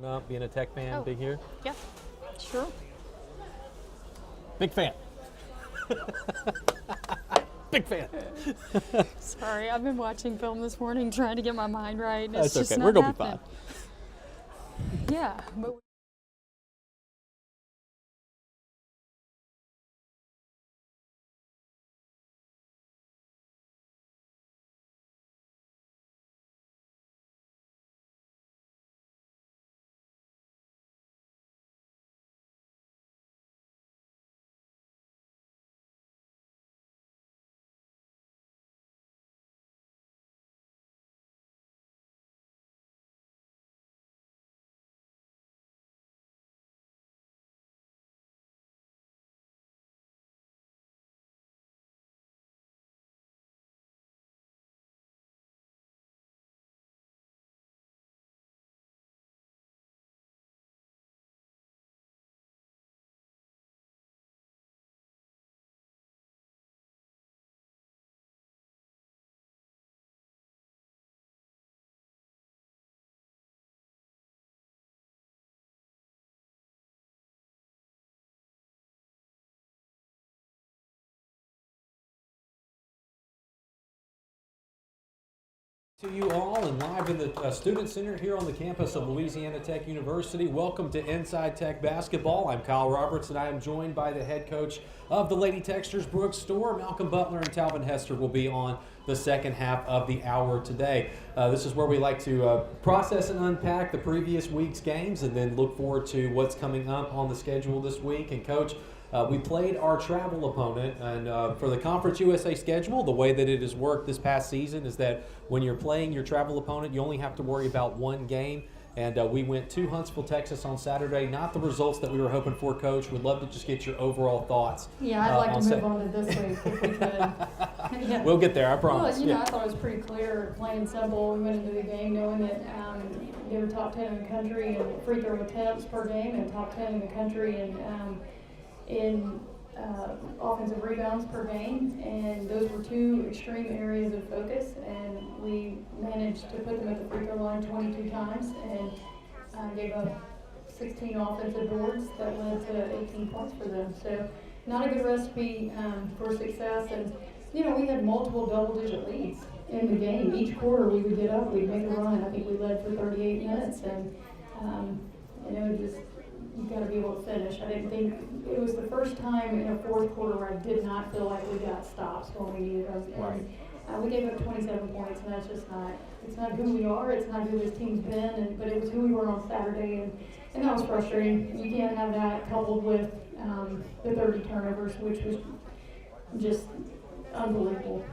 Up, being a Tech fan, Oh. big here? Yeah, sure. Big fan. Big fan. Sorry, I've been watching film this morning trying to get my mind right. And That's it's just okay. not We're going to happening. be fine. Yeah, but To you all and live in the Student Center here on the campus of Louisiana Tech University. Welcome to Inside Tech Basketball. I'm Kyle Roberts and I am joined by the head coach of the Lady Techsters, Brooke Storr. Malcolm Butler and Talvin Hester will be on the second half of the hour today. This is where we like to process and unpack the previous week's games and then look forward to what's coming up on the schedule this week. And Coach, we played our travel opponent, and for the Conference USA schedule, the way that it has worked this past season is that when you're playing your travel opponent, you only have to worry about one game. And we went to Huntsville, Texas on Saturday. Not the results that we were hoping for, Coach. We'd love to just get your overall thoughts. Yeah, I'd like to move on to this week if we could. Yeah. We'll get there, I promise. Well, I thought it was pretty clear, plain and simple. We went into the game knowing that they were top 10 in the country in free throw attempts per game and top 10 in the country in offensive rebounds per game, and those were two extreme areas of focus, and we managed to put them at the free throw line 22 times and gave up 16 offensive boards that led to 18 points for them. So not a good recipe for success, and we had multiple double-digit leads in the game. Each quarter we would get up, we'd make a run. I think we led for 38 minutes, and you got to be able to finish. I didn't think it was the first time in a fourth quarter where I did not feel like we got stops when we needed them. Right. And we gave up 27 points, and that's just it's not who we are, it's not who this team's been, but it was who we were on Saturday, and that was frustrating. You can't have that coupled with the 30 turnovers, which was just unbelievable.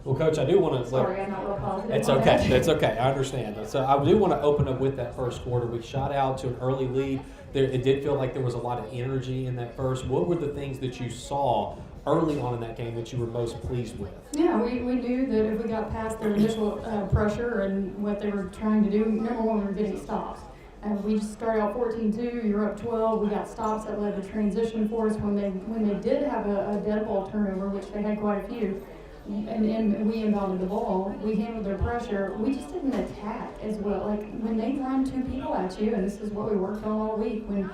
Well, Coach, I do want to. Sorry, I'm not real positive. It's on okay. that. It's okay. I understand. So I do want to open up with that first quarter. We shot out to an early lead. It did feel like there was a lot of energy in that first. What were the things that you saw early on in that game that you were most pleased with? Yeah, we knew that if we got past their initial pressure and what they were trying to do, number one, we were getting stops. We just started out 14-2, you're up 12. We got stops that led to transition for us when they did have a dead ball turnover, which they had quite a few. And we inbounded the ball, we handled their pressure, we just didn't attack as well. Like when they run two people at you, and this is what we worked on all week, when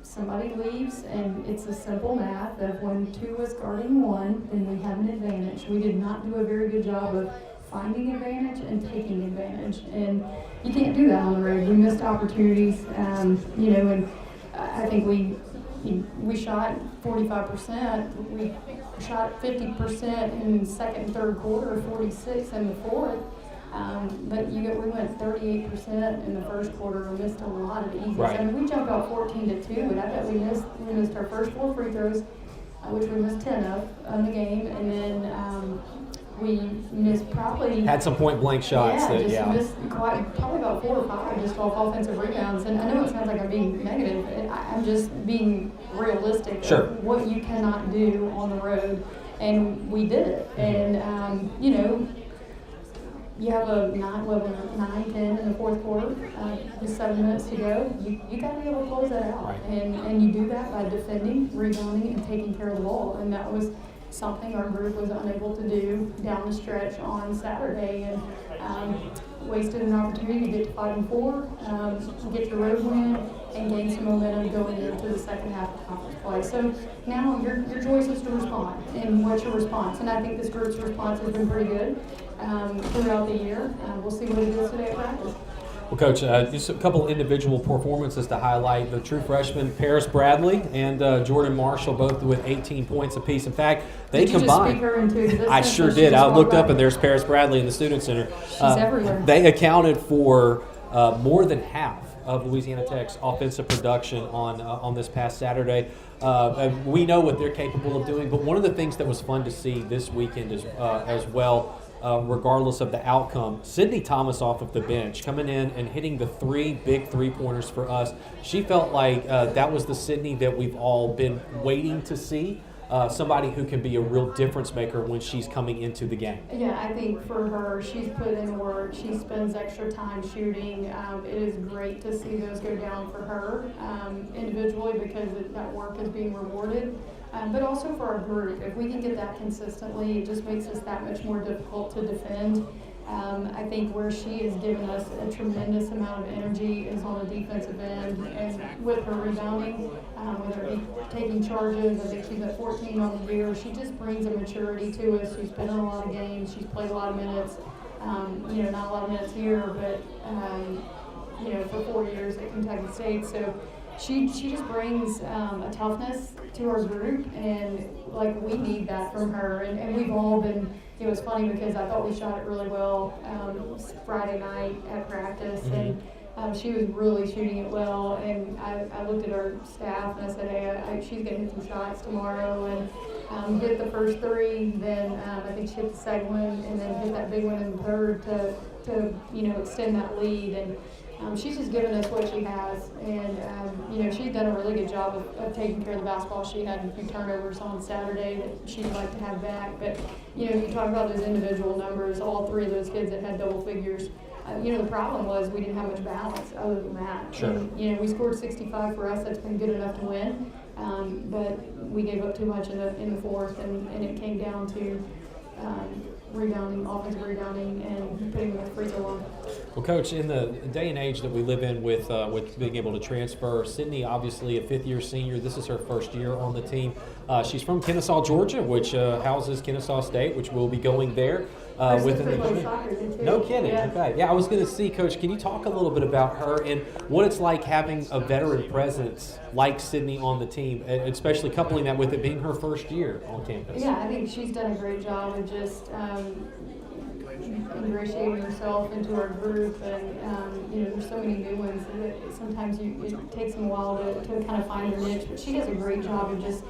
somebody leaves and it's a simple math of when two is guarding one, then we have an advantage. We did not do a very good job of finding advantage and taking advantage, and you can't do that on the road. We missed opportunities, and I think we shot 45%. We shot 50% in the second and third quarter, 46% in the fourth. But we went 38% in the first quarter. We missed a lot of easies. Right. I mean, we jumped out 14-2, and I bet we missed our first 4 free throws, which we missed 10 of on the game, and then we missed probably Had some point blank shots. missed probably about 4 or 5 just off offensive rebounds. And I know it sounds like I'm being negative. I'm just being realistic Sure. of what you cannot do on the road, and we did it. And you have a 9-10 in the fourth quarter with 7 minutes to go. You got to be able to close that out, Right. and you do that by defending, rebounding, and taking care of the ball. And that was something our group was unable to do down the stretch on Saturday, and wasted an opportunity to get to 5-4, get your road win, and gain some momentum going into the second half of conference play. So now your choice is to respond, and what's your response? And I think this group's response has been pretty good throughout the year. We'll see what it is today at practice. Well, Coach, just a couple individual performances to highlight. The true freshmen, Paris Bradley and Jordan Marshall, both with 18 points apiece. In fact, they Did you combined. Just speak her into existence? I sure Or she did. just I looked walked up by? and there's Paris Bradley in the Student Center. She's everywhere. They accounted for more than half of Louisiana Tech's offensive production on this past Saturday. And we know what they're capable of doing, but one of the things that was fun to see this weekend is, as well, regardless of the outcome, Sydney Thomas off of the bench, coming in and hitting the 3 big three-pointers for us. She felt like that was the Sydney that we've all been waiting to see. Somebody who can be a real difference maker when she's coming into the game. Yeah, I think for her, she's put in work. She spends extra time shooting. It is great to see those go down for her individually, because that work is being rewarded. But also for our group, if we can get that consistently, it just makes us that much more difficult to defend. I think where she has given us a tremendous amount of energy is on the defensive end, and with her rebounding, with her taking charges. I think she's at 14 on the year. She just brings a maturity to us. She's been in a lot of games. She's played a lot of minutes. Not a lot of minutes here, but for 4 years at Kentucky State. So she just brings a toughness to our group, and like we need that from her. And we've all been. It was funny because I thought we shot it really well Friday night at practice, and she was really shooting it well. And I looked at our staff and I said, hey, she's going to hit some shots tomorrow, and hit the first 3. Then I think she hit the second one, and then hit that big one in the third to extend that lead. And she's just given us what she has, and she's done a really good job of taking care of the basketball. She had a few turnovers on Saturday that she'd like to have back, but you talk about those individual numbers, all 3 of those kids that had double figures. The problem was we didn't have much balance other than that. Sure. And, we scored 65 for us. That's been good enough to win, but we gave up too much in the fourth, and it came down to rebounding, offensive rebounding, and putting them at free throw line. Well, Coach, in the day and age that we live in with being able to transfer, Sydney, obviously a 5th-year senior. This is her first year on the team. She's from Kennesaw, Georgia, which houses Kennesaw State, which will be going there. Within the No kidding. Yeah. Okay. Yeah, I was going to see, Coach, can you talk a little bit about her and what it's like having a veteran presence like Sydney on the team, especially coupling that with it being her first year on campus? Yeah, I think she's done a great job of just ingratiating herself into our group, and there's so many new ones that sometimes it takes them a while to kind of find their niche, but she does a great job of just.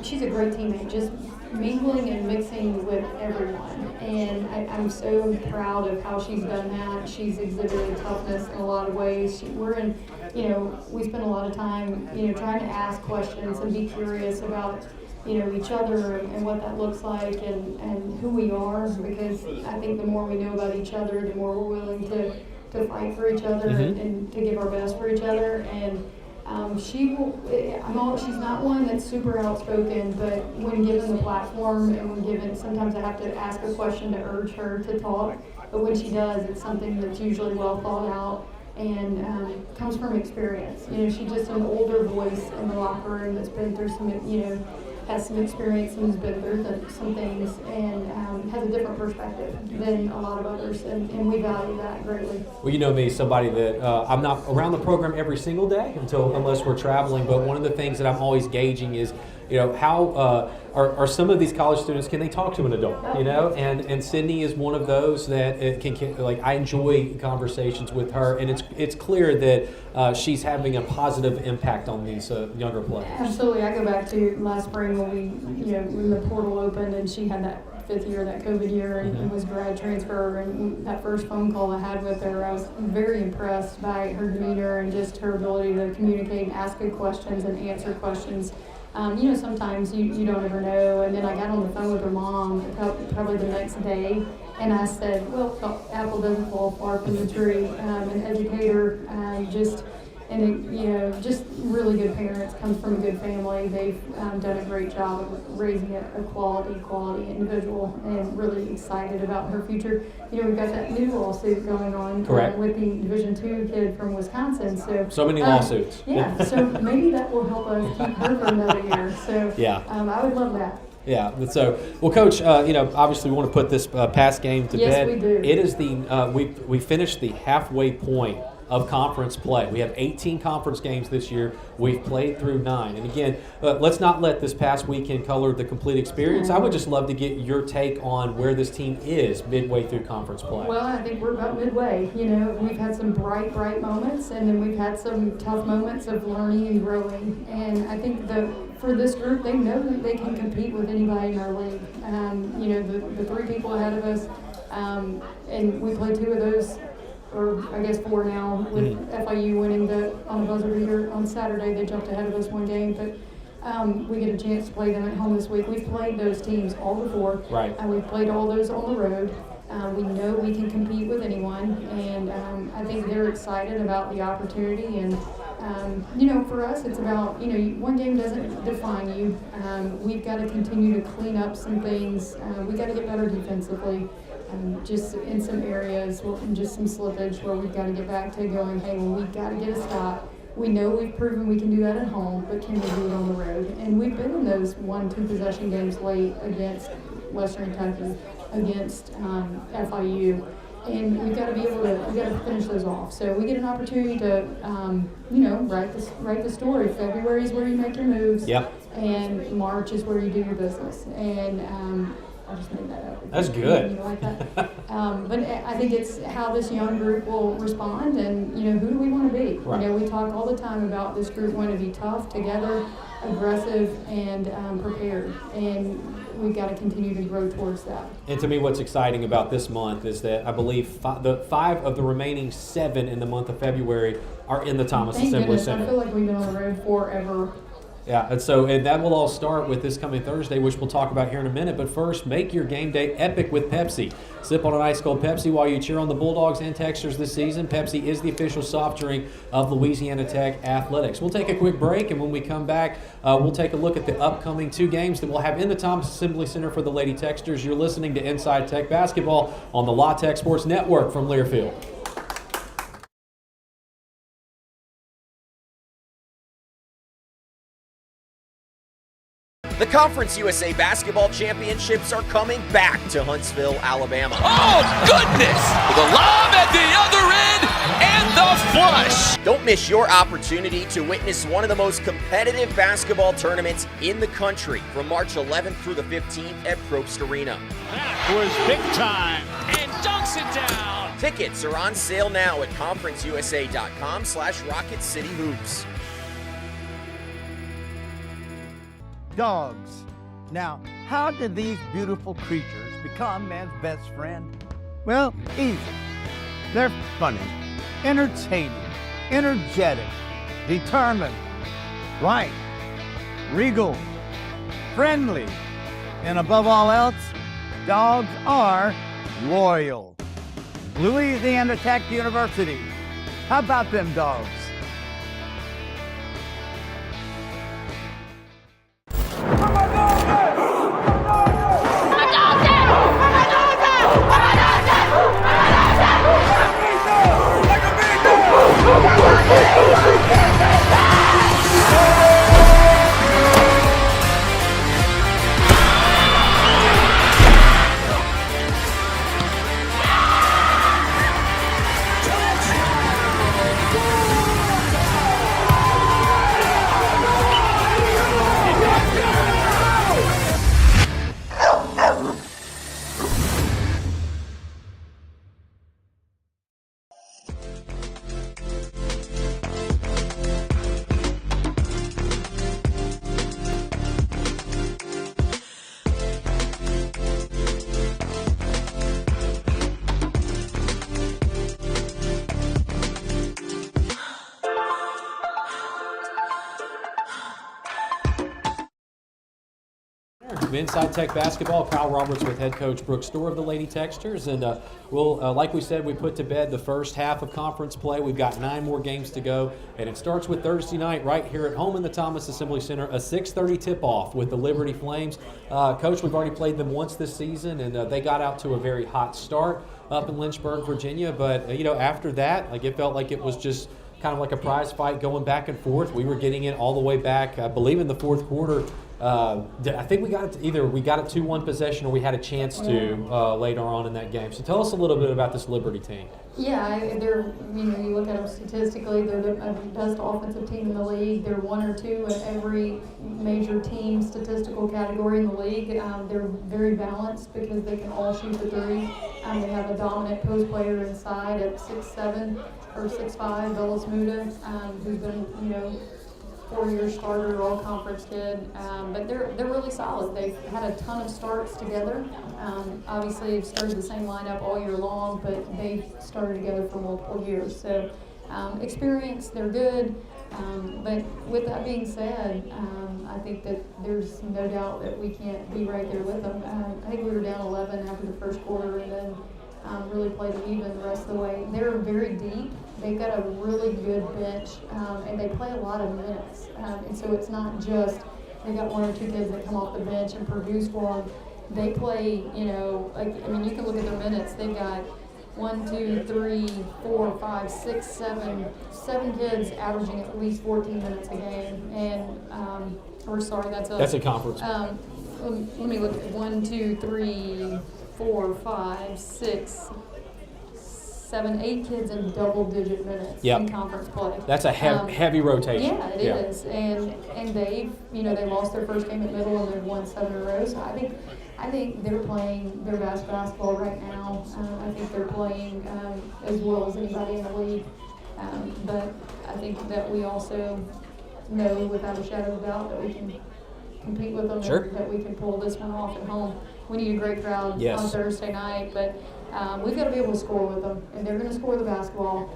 She's a great teammate, just mingling and mixing with everyone. And I'm so proud of how she's done that. She's exhibited toughness in a lot of ways. We spend a lot of time, trying to ask questions and be curious about, each other and what that looks like and who we are, because I think the more we know about each other, the more we're willing to fight for each other and to give our best for each other. And she's not one that's super outspoken, but when given the platform and when given, sometimes I have to ask a question to urge her to talk, but when she does, it's something that's usually well thought out and comes from experience. She's just an older voice in the locker room that's been through some, has some experience and has been through some things, and has a different perspective than a lot of others, and we value that greatly. Well, you know me, somebody that I'm not around the program every single day unless we're traveling, but one of the things that I'm always gauging is, how are some of these college students, can they talk to an adult, and Sydney is one of those that I enjoy conversations with her, and it's clear that she's having a positive impact on these younger players. Absolutely. I go back to last spring when the portal opened and she had that 5th year, that COVID year, and was grad transfer, and that first phone call I had with her, I was very impressed by her demeanor and just her ability to communicate and ask good questions and answer questions. Sometimes you don't ever know. And then I got on the phone with her mom probably the next day, and I said, well, apple doesn't fall far from the tree. An educator, and just really good parents, comes from a good family. They've done a great job of raising a quality individual, and really excited about her future. We've got that new lawsuit going on with the Division II kid from Wisconsin. So many lawsuits. Yeah, so maybe that will help us keep her for another year. So yeah, I would love that. Yeah. So, well, Coach, obviously we want to put this past game to bed. Yes, we do. It is we finished the halfway point of conference play. We have 18 conference games this year. We've played through 9. And again, let's not let this past weekend color the complete experience. I would just love to get your take on where this team is midway through conference play. Well, I think we're about midway. We've had some bright moments, and then we've had some tough moments of learning and growing. And I think for this group, they know that they can compete with anybody in our league. The 3 people ahead of us, and we played 2 of those, or I guess 4 now, with FIU winning on the buzzer beater on Saturday. They jumped ahead of us 1 game, but we get a chance to play them at home this week. We've played those teams all before. Right. We've played all those on the road. We know we can compete with anyone, and I think they're excited about the opportunity. And for us, it's about, 1 game doesn't define you. We've got to continue to clean up some things. We got to get better defensively. Just in some areas, just some slippage where we've got to get back to going, hey, well, we've got to get a stop. We know we've proven we can do that at home, but can we do it on the road? And we've been in those 1-2 possession games late against Western Kentucky, against FIU, and we've got to be able to finish those off. So we get an opportunity to, write the story. February is where you make your moves. Yep. And March is where you do your business. And I just made that up. That's good. Like that. But I think it's how this young group will respond, and who do we want to be? Right. We talk all the time about this group wanting to be tough, together, aggressive, and prepared, and we've got to continue to grow towards that. And to me, what's exciting about this month is that I believe 5 of the remaining 7 in the month of February are in the Thomas Thank Assembly goodness. Center. I feel like we've been on the road forever. Yeah, and that will all start with this coming Thursday, which we'll talk about here in a minute. But first, make your game day epic with Pepsi. Sip on an ice cold Pepsi while you cheer on the Bulldogs and Texters this season. Pepsi is the official soft drink of Louisiana Tech Athletics. We'll take a quick break, and when we come back, we'll take a look at the upcoming 2 games that we'll have in the Thomas Assembly Center for the Lady Texters. You're listening to Inside Tech Basketball on the La Tech Sports Network from Learfield. The Conference USA Basketball Championships are coming back to Huntsville, Alabama. Oh, goodness! The lob at the other end and the flush. Don't miss your opportunity to witness one of the most competitive basketball tournaments in the country from March 11th through the 15th at Probst Arena. That was big time. And dunks it down. Tickets are on sale now at conferenceusa.com/Rocket City Hoops. Dogs. Now, how did these beautiful creatures become man's best friend? Well, easy. They're funny, entertaining, energetic, determined, right, regal, friendly, and above all else, dogs are loyal. Louisiana Tech University. How about them dogs? of Inside Tech Basketball. Kyle Roberts with head coach Brooke Store of the Lady Texters. And we'll, like we said, we put to bed the first half of conference play. We've got 9 more games to go. And it starts with Thursday night right here at home in the Thomas Assembly Center, a 6:30 tip-off with the Liberty Flames. Coach, we've already played them once this season, and they got out to a very hot start up in Lynchburg, Virginia. But, after that, it felt like it was just kind of like a prize fight going back and forth. We were getting it all the way back, I believe, in the fourth quarter. I think we got it either we got it 2-1 possession or we had a chance to later on in that game. So tell us a little bit about this Liberty team. Yeah, they're, you look at them statistically, they're the best offensive team in the league. They're 1 or 2 in every major team statistical category in the league. They're very balanced because they can all shoot the three. They have a dominant post player inside at 6'7" or 6'5", Bellis Muda, who's been, 4-year starter, all-conference kid, but they're really solid. They've had a ton of starts together. Obviously, they've started the same lineup all year long, but they've started together for multiple years. So, experience, they're good. But with that being said, I think that there's no doubt that we can't be right there with them. I think we were down 11 after the first quarter, and then really played it even the rest of the way. They're very deep. They've got a really good bench, and they play a lot of minutes. And so it's not just they've got 1 or 2 kids that come off the bench and produce for them. They play, you can look at their minutes. They've got 1, 2, 3, 4, 5, 6, 7 kids averaging at least 14 minutes a game. And, that's a conference. Let me look at 1, 2, 3, 4, 5, 6, 7, 8 kids in double-digit minutes in conference play. That's a heavy rotation. Yeah, it is. And they've, they lost their first game at Middle and they've won 7 in a row. So I think they're playing their best basketball right now. I think they're playing as well as anybody in the league. But I think that we also know without a shadow of a doubt that we can compete with them and that we can pull this one off at home. We need a great crowd on Thursday night, but we've got to be able to score with them, and they're going to score the basketball.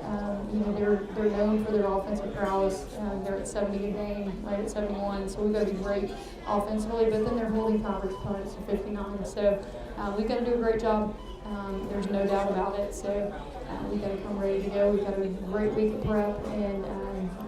They're known for their offensive prowess. They're at 70 a game, right at 71, so we've got to be great offensively, but then they're holding conference opponents to 59. So we've got to do a great job. There's no doubt about it. So we've got to come ready to go. We've got a great week of prep and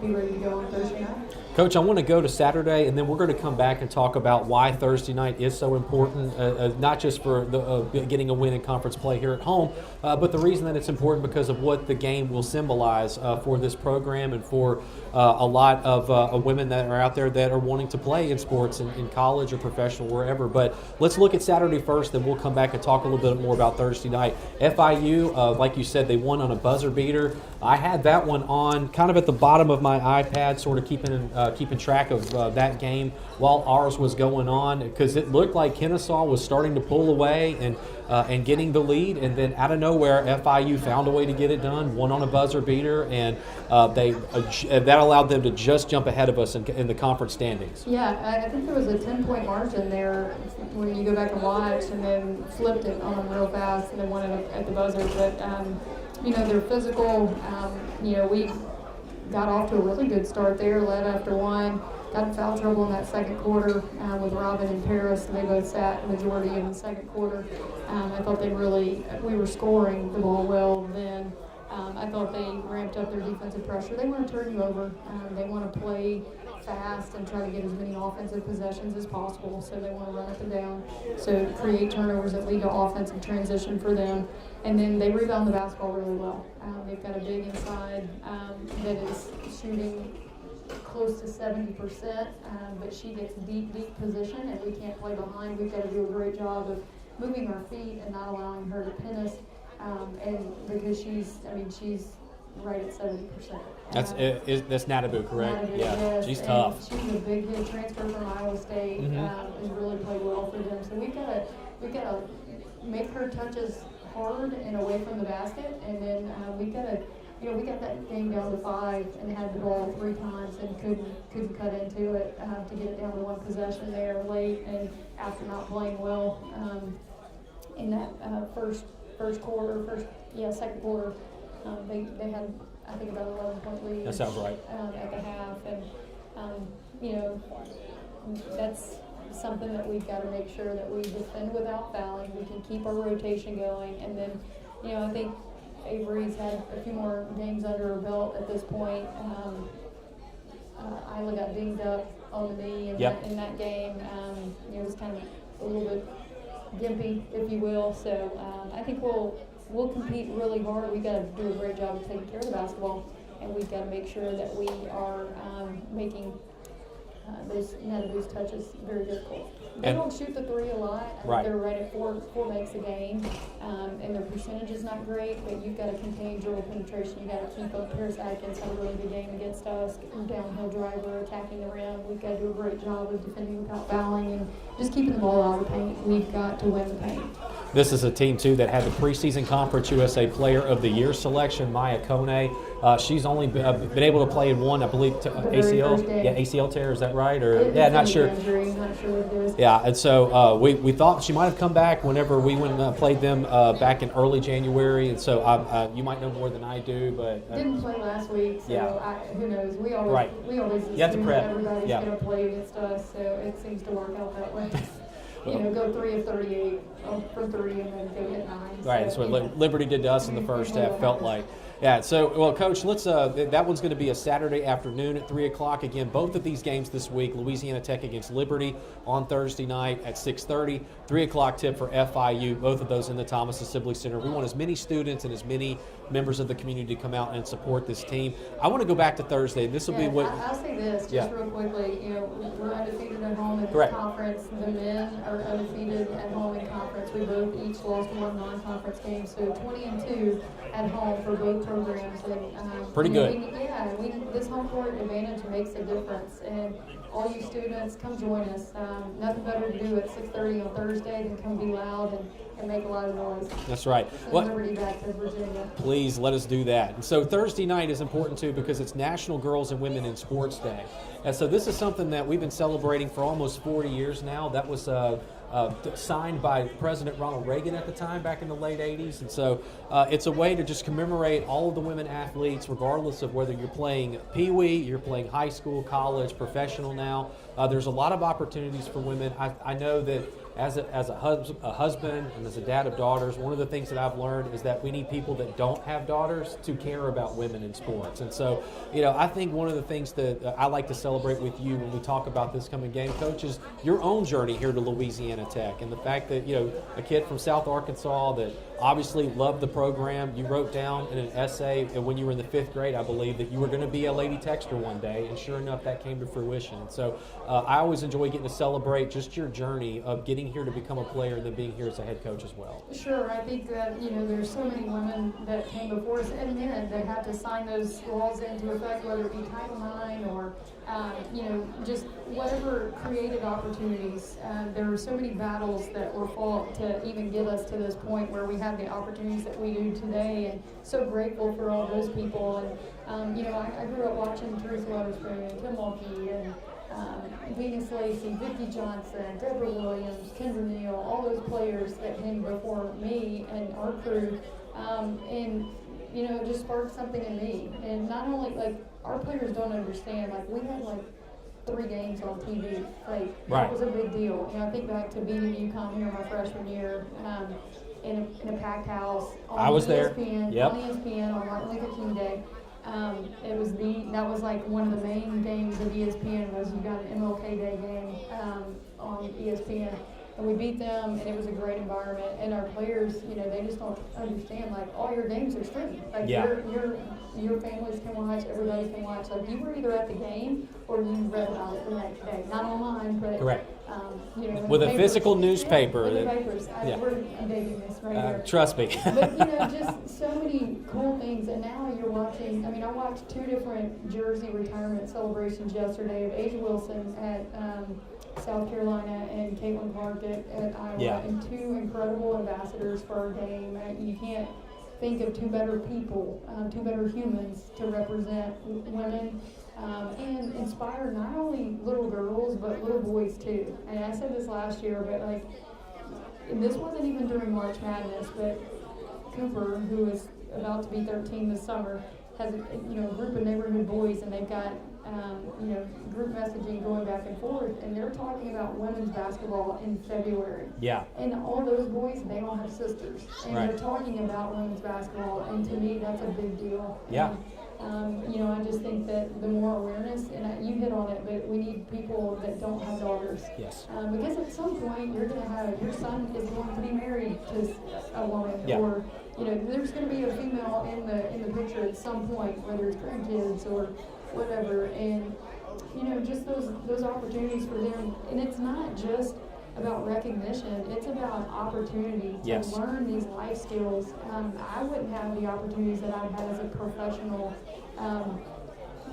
be ready to go on Thursday night. Coach, I want to go to Saturday, and then we're going to come back and talk about why Thursday night is so important, not just for getting a win in conference play here at home, but the reason that it's important because of what the game will symbolize for this program and for a lot of women that are out there that are wanting to play in sports in college or professional, wherever. But let's look at Saturday first, then we'll come back and talk a little bit more about Thursday night. FIU, like you said, they won on a buzzer beater. I had that one on kind of at the bottom of my iPad, sort of keeping track of that game while ours was going on, because it looked like Kennesaw was starting to pull away and getting the lead, and then out of nowhere FIU found a way to get it done, won on a buzzer beater, and that allowed them to just jump ahead of us in the conference standings. Yeah, I think there was a 10-point margin there when you go back and watch, and then flipped it on them real fast and then won it at the buzzer. But they're physical. We got off to a really good start there, led after 1, got in foul trouble in that second quarter with Robin and Paris, and they both sat the majority of the second quarter. I thought we were scoring the ball well then. I thought they ramped up their defensive pressure. They want to turn you over. They want to play fast and try to get as many offensive possessions as possible. So they want to run up and down. So create turnovers that lead to offensive transition for them. And then they rebound the basketball really well. They've got a big inside that is shooting close to 70%, but she gets deep position, and we can't play behind. We've got to do a great job of moving our feet and not allowing her to pin us. And because she's right at 70%. That's Natabu, correct? Natabu, yeah, yes. She's tough. She's a big hit transfer from Iowa State. Has really played well for them. So we've got to make her touches hard and away from the basket, and then we got that game down to 5 and had the ball 3 times and couldn't cut into it to get it down to 1 possession there late, and after not playing well in that second quarter, they had, I think, about 11-point lead. That sounds right. At the half, and something that we've got to make sure that we defend without fouling. We can keep our rotation going, and then, I think Avery's had a few more games under her belt at this point. Isla got dinged up on the knee in that game. It was kind of a little bit gimpy, if you will. So I think we'll compete really hard. We've got to do a great job of taking care of the basketball, and we've got to make sure that we are making none of those touches very difficult. They don't shoot the three a lot. Right. They're right at four makes a game, and their percentage is not great, but you've got to contain dribble penetration. You've got to keep up. Paris Atkins had a really good game against us, downhill driver, attacking the rim. We've got to do a great job of defending without fouling and just keeping the ball out of the paint. We've got to win the paint. This is a team, too, that had the preseason Conference USA Player of the Year selection, Maya Kone. She's only been able to play in one, I believe, ACL. Yeah, ACL tear, is that right? Or not sure. Injury, not sure what it is. Yeah, and so we thought she might have come back whenever we went and played them back in early January, and so you might know more than I do, but didn't play last week, so who knows? We always You have to assume prep. that everybody's going to play against us, so it seems to work out that way. Go 3 of 38 from 3 and then go hit 9. Right, that's what Liberty did to us in the first half, felt like. Yeah, so, well, Coach, let's. That one's going to be a Saturday afternoon at 3 o'clock. Again, both of these games this week, Louisiana Tech against Liberty on Thursday night at 6:30, 3 o'clock tip for FIU, both of those in the Thomas Sibley Center. We want as many students and as many members of the community to come out and support this team. I want to go back to Thursday. This will be what. I'll say this just real quickly. We're undefeated at home in Correct. the conference. The men are undefeated at home in conference. We both each lost one non-conference game, so 20-2 at home for both programs. And pretty good. This home court advantage makes a difference. And all you students, come join us. Nothing better to do at 6:30 on Thursday than come be loud and make a lot of noise. That's right. Send Liberty back to Virginia. Please let us do that. And so Thursday night is important too because it's National Girls and Women in Sports Day. And so this is something that we've been celebrating for almost 40 years now. That was signed by President Ronald Reagan at the time, back in the late 80s. And so it's a way to just commemorate all of the women athletes, regardless of whether you're playing Pee-wee, you're playing high school, college, professional now. There's a lot of opportunities for women. I know that as a husband and as a dad of daughters, one of the things that I've learned is that we need people that don't have daughters to care about women in sports. And so, I think one of the things that I like to celebrate with you when we talk about this coming game, Coach, is your own journey here to Louisiana Tech and the fact that, a kid from South Arkansas that obviously loved the program. You wrote down in an essay when you were in the 5th grade, I believe, that you were going to be a Lady Texter one day, and sure enough, that came to fruition. So I always enjoy getting to celebrate just your journey of getting here to become a player and then being here as a head coach as well. Sure, I think that, there's so many women that came before us and men that had to sign those laws into effect, whether it be Title IX or, just whatever created opportunities. There were so many battles that were fought to even get us to this point where we have the opportunities that we do today, and so grateful for all those people. And, I grew up watching Teresa Weatherspoon and Kim Mulkey and Venus Lacey, Vicki Johnson, Deborah Williams, Kendra Neal, all those players that came before me and our crew, and it just sparked something in me. And not only, our players don't understand, we had 3 games on TV. That was a big deal. I think back to beating UConn here my freshman year in a packed house on I was ESPN, there. on ESPN on Martin Luther King Day. That was one of the main games of ESPN was you got an MLK Day game on ESPN, and we beat them, and it was a great environment. And our players, they just don't understand. All your games are streamed. Your families can watch, everybody can watch. You were either at the game or you read about it the next day, not online, but correct. With a physical newspaper. Yeah, papers. We're dating this right here. Trust me. But just so many cool things. And now you're watching. I watched 2 different jersey retirement celebrations yesterday of Asia Wilson at South Carolina and Caitlin Clark at Iowa, and 2 incredible ambassadors for our game. You can't think of 2 better people, 2 better humans to represent women and inspire not only little girls but little boys too. And I said this last year, but this wasn't even during March Madness, but Cooper, who is about to be 13 this summer, has a group of neighborhood boys, and they've got group messaging going back and forth, and they're talking about women's basketball in February. Yeah. And all those boys, they don't have sisters, and Right. they're talking about women's basketball, and to me, that's a big deal. Yeah. I just think that the more awareness, and you hit on it, but we need people that don't have daughters. Yes. Because at some point, you're going to have, your son is going to be married to a woman, Yeah. or, there's going to be a female in the picture at some point, whether it's grandkids or whatever, and, just those opportunities for them. And it's not just about recognition, it's about opportunity to Yes. learn these life skills. I wouldn't have the opportunities that I've had as a professional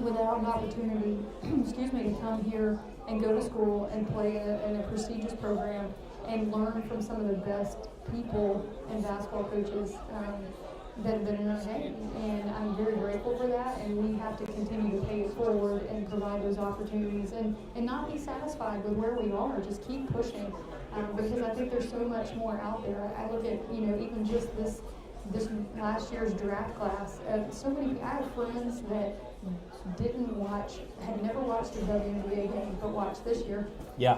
without an opportunity, to come here and go to school and play in a prestigious program and learn from some of the best people and basketball coaches that have been in our game. And I'm very grateful for that, and we have to continue to pay it forward and provide those opportunities and not be satisfied with where we are. Just keep pushing, because I think there's so much more out there. I look at, even just this last year's draft class, I have friends that had never watched a WNBA game, but watched this year. Yeah.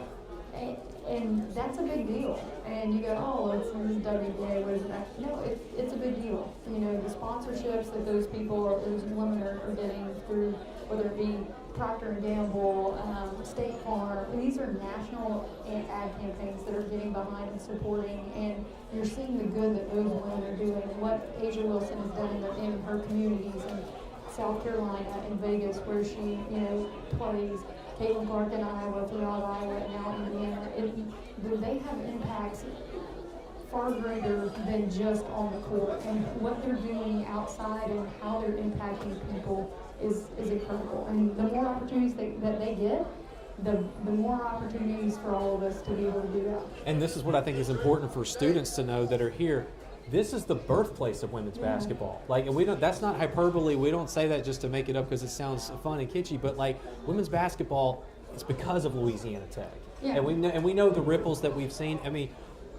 And that's a big deal. And you go, oh, it's WNBA, what is it? No, it's a big deal. The sponsorships that those women are getting through, whether it be Procter & Gamble, State Farm, these are national ad campaigns that are getting behind and supporting, and you're seeing the good that those women are doing, and what Asia Wilson has done in her communities in South Carolina and Vegas, where she, plays. Caitlin Clark in Iowa, throughout Iowa, and now Indiana. They have impacts far greater than just on the court, and what they're doing outside and how they're impacting people is incredible. And the more opportunities that they get, the more opportunities for all of us to be able to do that. And this is what I think is important for students to know that are here. This is the birthplace of women's basketball. And that's not hyperbole. We don't say that just to make it up because it sounds fun and kitschy, but women's basketball, it's because of Louisiana Tech. Yeah. And we know the ripples that we've seen. I mean,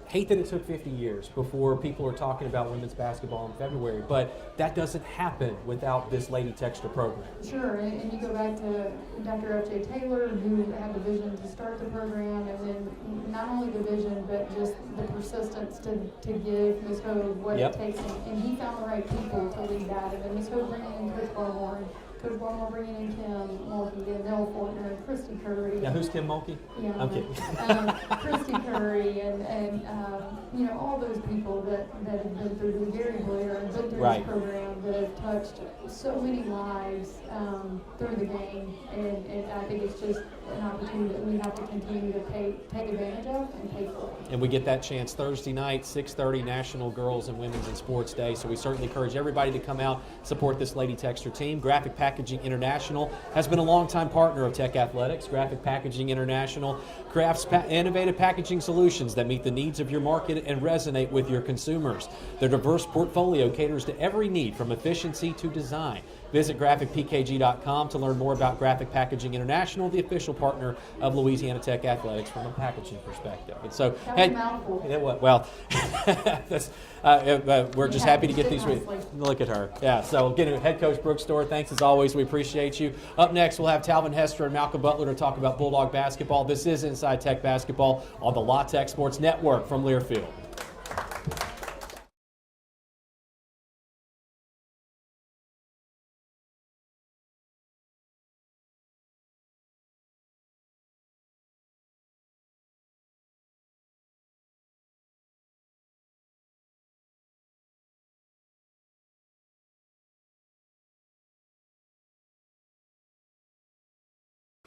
hate that it took 50 years before people are talking about women's basketball in February, but that doesn't happen without this Lady Texter program. Sure, and you go back to Dr. F.J. Taylor, who had the vision to start the program, and then not only the vision, but just the persistence to give Ms. Hogue what Yep. it takes, and he found the right people to lead that, and then Ms. Hogue bringing in Coach Barmore, and Coach Barmore bringing in Kim Mulkey, and Nell Fortner, and Christy Curry. Now, who's Kim Mulkey? Yeah, I'm kidding. Christy Curry and all those people that have been through Gary Blair and been through Right. this program that have touched so many lives through the game, and I think it's just an opportunity that we have to continue to take advantage of and pay for. And we get that chance Thursday night, 6:30, National Girls and Women's in Sports Day. So we certainly encourage everybody to come out, support this Lady Texter team. Graphic Packaging International has been a longtime partner of Tech Athletics. Graphic Packaging International crafts innovative packaging solutions that meet the needs of your market and resonate with your consumers. Their diverse portfolio caters to every need from efficiency to design. Visit graphicpkg.com to learn more about Graphic Packaging International, the official partner of Louisiana Tech Athletics from a packaging perspective. And so, That was a mouthful. yeah, well, that's, we're just Yeah, happy to get sit these. nicely. Look at her. Yeah. So, again, Head Coach Brooks Store, thanks as always. We appreciate you. Up next, we'll have Talvin Hester and Malcolm Butler to talk about Bulldog basketball. This is Inside Tech Basketball on the La Tech Sports Network from Learfield.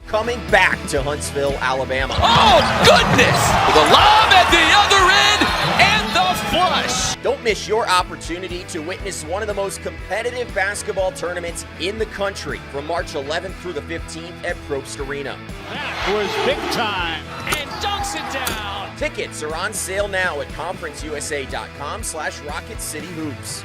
Coming back to Huntsville, Alabama. Oh, goodness! The lob at the other end and the flush. Don't miss your opportunity to witness one of the most competitive basketball tournaments in the country from March 11th through the 15th at Probst Arena. That was big time. And dunks it down. Tickets are on sale now at conferenceusa.com/Rocket City Hoops.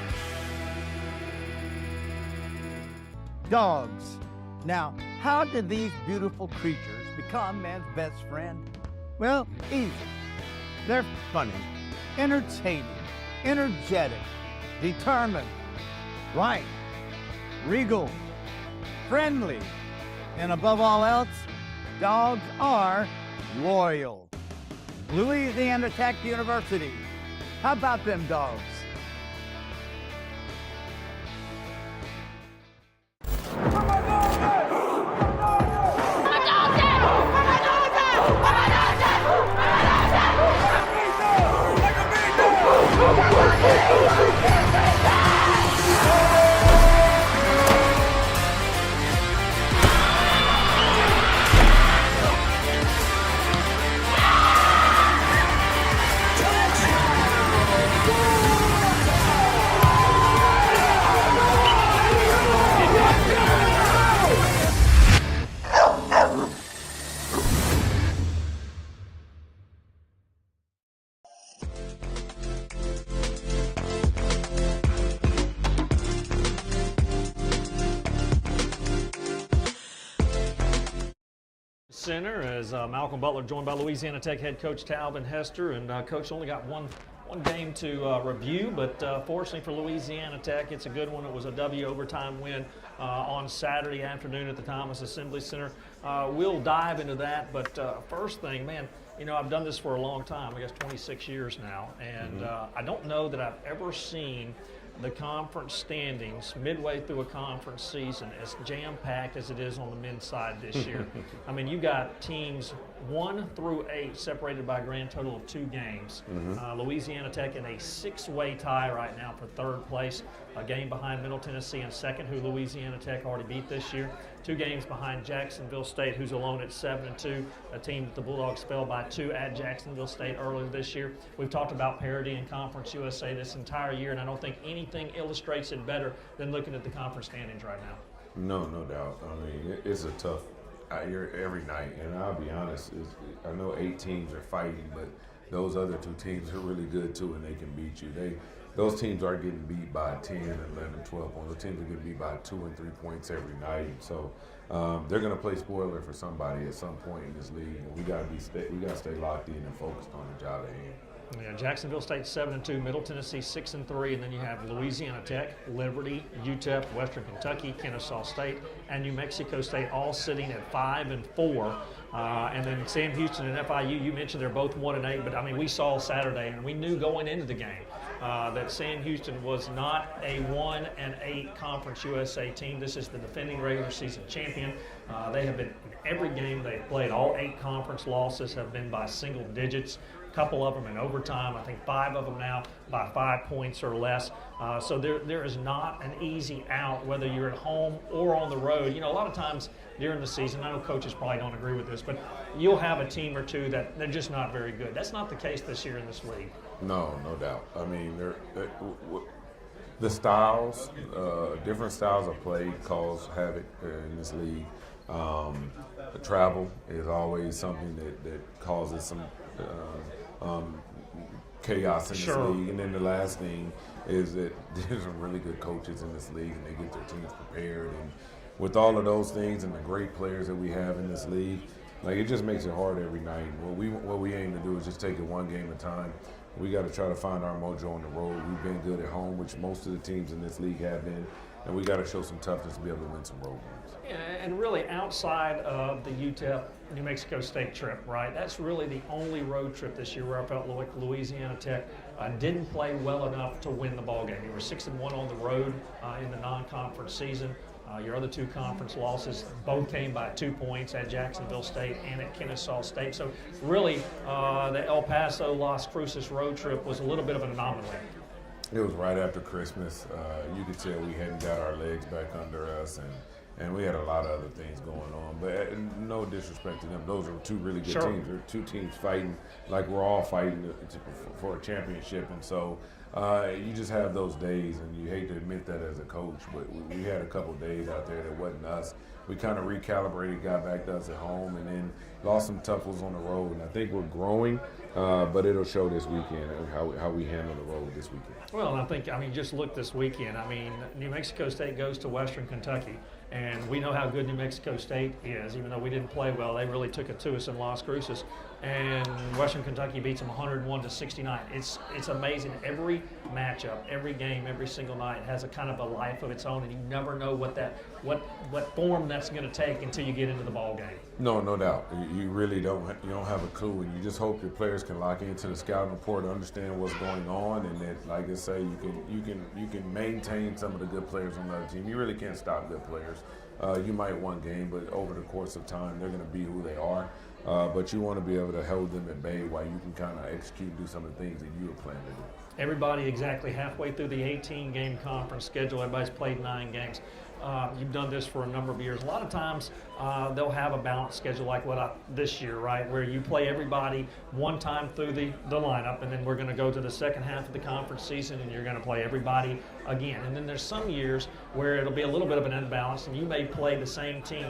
Dogs. Now, how did these beautiful creatures become man's best friend? Well, easy. They're funny, entertaining, energetic, determined, right, regal, friendly, And above all else, dogs are loyal. Louisiana Tech University. How about them dogs? Center as Malcolm Butler joined by Louisiana Tech head coach Talvin Hester, and coach only got one game to review, but fortunately for Louisiana Tech, it's a good one. It was a W overtime win on Saturday afternoon at the Thomas Assembly Center. We'll dive into that, but first thing, man, you know, I've done this for a long time, I guess 26 years now, and I don't know that I've ever seen the conference standings midway through a conference season as jam-packed as it is on the men's side this year. I mean, you got teams 1 through 8 separated by a grand total of 2 games. Louisiana Tech in a 6-way tie right now for 3rd place, a game behind Middle Tennessee in 2nd, who Louisiana Tech already beat this year. 2 games behind Jacksonville State, who's alone at 7-2, a team that the Bulldogs fell by 2 at Jacksonville State earlier this year. We've talked about parity in Conference USA this entire year, and I don't think anything illustrates it better than looking at the conference standings right now. No doubt. I mean, it's a tough year every night, and I'll be honest, I know 8 teams are fighting, but those other 2 teams are really good too, and they can beat you. Those teams are getting beat by 10, 11, 12 points. Those teams are getting beat by 2 and 3 points every night. So they're going to play spoiler for somebody at some point in this league, and we got to stay locked in and focused on the job at hand. Yeah, Jacksonville State 7-2, Middle Tennessee 6-3, and then you have Louisiana Tech, Liberty, UTEP, Western Kentucky, Kennesaw State, and New Mexico State all sitting at 5-4. And then Sam Houston and FIU, you mentioned they're both 1-8, but I mean, we saw Saturday and we knew going into the game that Sam Houston was not a 1-8 Conference USA team. This is the defending regular season champion. They have been in every game they've played. All 8 conference losses have been by single digits. A couple of them in overtime. I think 5 of them now by 5 points or less. So there is not an easy out, whether you're at home or on the road. You know, a lot of times during the season, I know coaches probably don't agree with this, but you'll have a team or two that they're just not very good. That's not the case this year in this league. No doubt. I mean, the styles, different styles of play cause havoc in this league. The travel is always something that causes some chaos in this league. And then the last thing is that there's some really good coaches in this league, and they get their teams prepared. And with all of those things and the great players that we have in this league, like, it just makes it hard every night. What we aim to do is just take it one game at a time. We got to try to find our mojo on the road. We've been good at home, which most of the teams in this league have been, and we got to show some toughness to be able to win some road games. Yeah, and really outside of the UTEP New Mexico State trip, right? That's really the only road trip this year where I felt like Louisiana Tech didn't play well enough to win the ball game. You were 6-1 on the road in the non-conference season. Your other 2 conference losses both came by 2 points at Jacksonville State and at Kennesaw State. So really, the El Paso Las Cruces road trip was a little bit of an anomaly. It was right after Christmas. You could tell we hadn't got our legs back under us, and we had a lot of other things going on. But no disrespect to them, those are 2 really good teams. They're 2 teams fighting like we're all fighting for a championship, and so you just have those days, and you hate to admit that as a coach, but we had a couple of days out there that wasn't us. We kind of recalibrated, got back to us at home, and then lost some tough ones on the road. And I think we're growing, but it'll show this weekend how we handle the road this weekend. Well, and I think, just look this weekend. New Mexico State goes to Western Kentucky, And we know how good New Mexico State is. Even though we didn't play well, they really took it to us in Las Cruces. And Western Kentucky beats them 101-69. It's amazing. Every matchup, every game, every single night has a kind of a life of its own, and you never know what form that's going to take until you get into the ball game. No doubt. You really don't. You don't have a clue, and you just hope your players can lock into the scouting report, understand what's going on, and that, like I say, you can maintain some of the good players on the other team. You really can't stop good players. You might one game, but over the course of time, they're going to be who they are. But you want to be able to hold them at bay while you can kind of execute and do some of the things that you were planning to do. Everybody exactly halfway through the 18-game conference schedule. Everybody's played 9 games. You've done this for a number of years. A lot of times they'll have a balanced schedule like this year, right, where you play everybody one time through the lineup, and then we're going to go to the second half of the conference season and you're going to play everybody again. And then there's some years where it'll be a little bit of an imbalance, and you may play the same team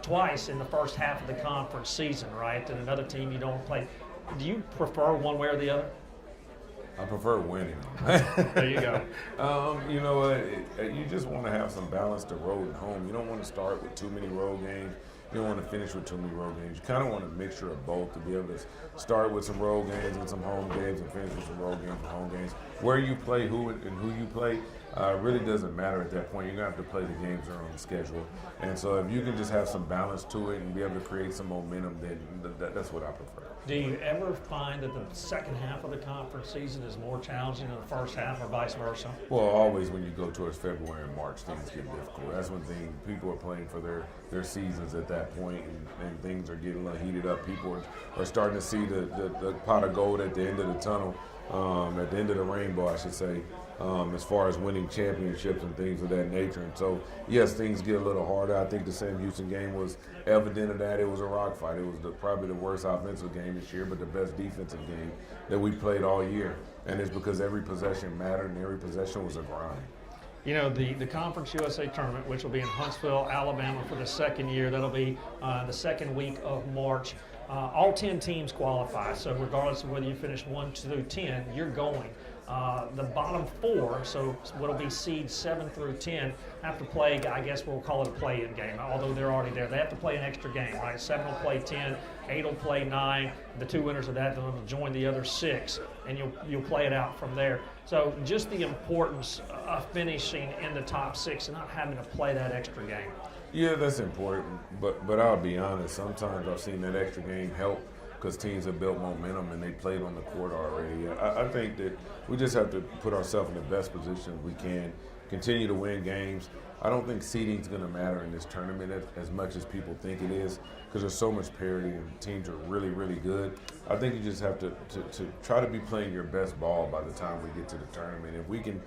twice in the first half of the conference season, right, and another team you don't play. Do you prefer one way or the other? I prefer winning. There you go. You know what? You just want to have some balance to road and home. You don't want to start with too many road games. You don't want to finish with too many road games. You kind of want a mixture of both to be able to start with some road games and some home games and finish with some road games and home games. Where you play, who you play, really doesn't matter at that point. You're going to have to play the games that are on the schedule. And so if you can just have some balance to it and be able to create some momentum, then that's what I prefer. Do you ever find that the second half of the conference season is more challenging than the first half, or vice versa? Well, always when you go towards February and March, things get difficult. That's when people are playing for their seasons at that point, and things are getting a little heated up. People are starting to see the pot of gold at the end of the tunnel, at the end of the rainbow, I should say, as far as winning championships and things of that nature. And so, yes, things get a little harder. I think the Sam Houston game was evident of that. It was a rock fight. It was probably the worst offensive game this year, but the best defensive game that we played all year. And it's because every possession mattered and every possession was a grind. You know, the Conference USA Tournament, which will be in Huntsville, Alabama for the second year, that'll be the second week of March. All 10 teams qualify, so regardless of whether you finish 1 through 10, you're going. The bottom 4, so what'll be seeds 7 through 10, have to play, I guess we'll call it a play-in game, although they're already there. They have to play an extra game, right? 7 will play 10, 8 will play 9. The 2 winners of that will join the other 6, and you'll play it out from there. So just the importance of finishing in the top 6 and not having to play that extra game. Yeah, that's important, but I'll be honest, sometimes I've seen that extra game help because teams have built momentum and they played on the court already. I think that we just have to put ourselves in the best position we can, continue to win games. I don't think seeding is going to matter in this tournament as much as people think it is, because there's so much parity and teams are really, really good. I think you just have to try to be playing your best ball by the time we get to the tournament. If we can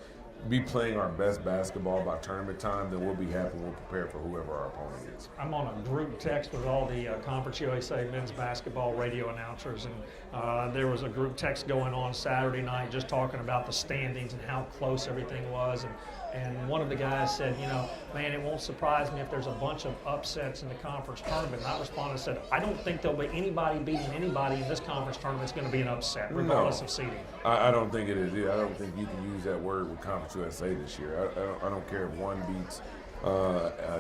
be playing our best basketball by tournament time, then we'll be happy. We'll prepare for whoever our opponent is. I'm on a group text with all the Conference USA men's basketball radio announcers, and there was a group text going on Saturday night just talking about the standings and how close everything was. And one of the guys said, you know, man, it won't surprise me if there's a bunch of upsets in the conference tournament. And I responded and said, I don't think there'll be anybody beating anybody in this conference tournament. It's going to be an upset, regardless of seeding. I don't think it is. I don't think you can use that word with Conference USA this year. I don't care if one beats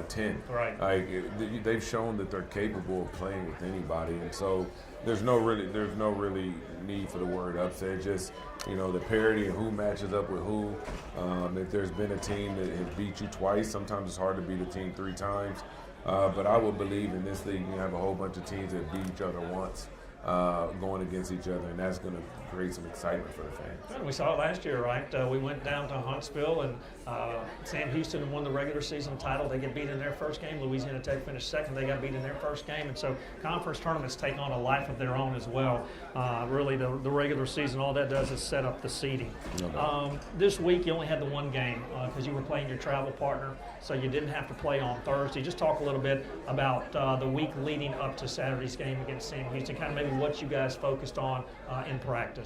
10. Right. Like, they've shown that they're capable of playing with anybody, and so there's no really need for the word upset. Just, you know, the parity and who matches up with who. If there's been a team that has beat you twice, sometimes it's hard to beat a team 3 times. But I would believe in this league you have a whole bunch of teams that beat each other once, going against each other, and that's going to create some excitement for the fans. And we saw it last year, right? We went down to Huntsville, and Sam Houston won the regular season title. They get beat in their first game. Louisiana Tech finished second. They got beat in their first game. And so conference tournaments take on a life of their own as well. Really, the regular season, all that does is set up the seeding. This week, you only had the one game because you were playing your travel partner, so you didn't have to play on Thursday. Just talk a little bit about the week leading up to Saturday's game against Sam Houston, kind of maybe what you guys focused on in practice.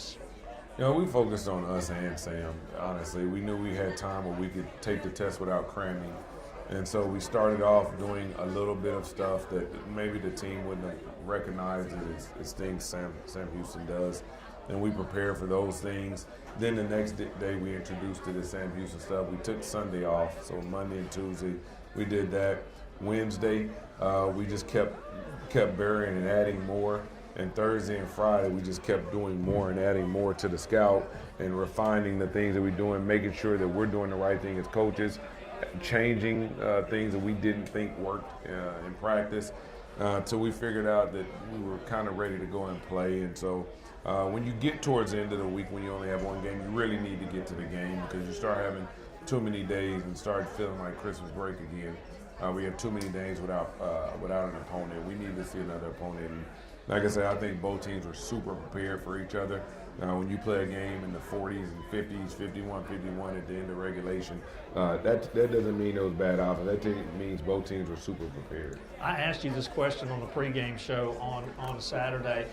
You know, we focused on us and Sam, honestly. We knew we had time where we could take the test without cramming. And so we started off doing a little bit of stuff that maybe the team wouldn't have recognized as things Sam Houston does. and we prepare for those things. Then the next day we introduced to the Sam Houston stuff. We took Sunday off, so Monday and Tuesday we did that. Wednesday we just kept burying and adding more. And Thursday and Friday, we just kept doing more and adding more to the scout and refining the things that we're doing, making sure that we're doing the right thing as coaches, changing things that we didn't think worked in practice, till we figured out that we were kind of ready to go and play. And so when you get towards the end of the week, when you only have one game, you really need to get to the game, because you start having too many days and start feeling like Christmas break again. We have too many days without an opponent. We need to see another opponent. And like I said, I think both teams were super prepared for each other. When you play a game in the 40s and 50s, 51 at the end of regulation, that doesn't mean it was bad offense. That means both teams were super prepared. I asked you this question on the pregame show on Saturday.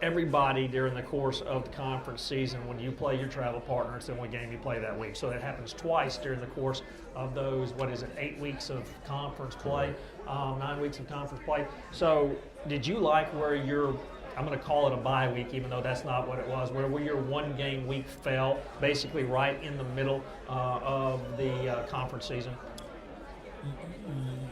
Everybody during the course of the conference season, when you play your travel partner, it's the only game you play that week. So it happens twice during the course of those, 8 weeks of conference play, 9 weeks of conference play. So did you like where I'm going to call it a bye week, even though that's not what it was, where your one-game week fell basically right in the middle of the conference season?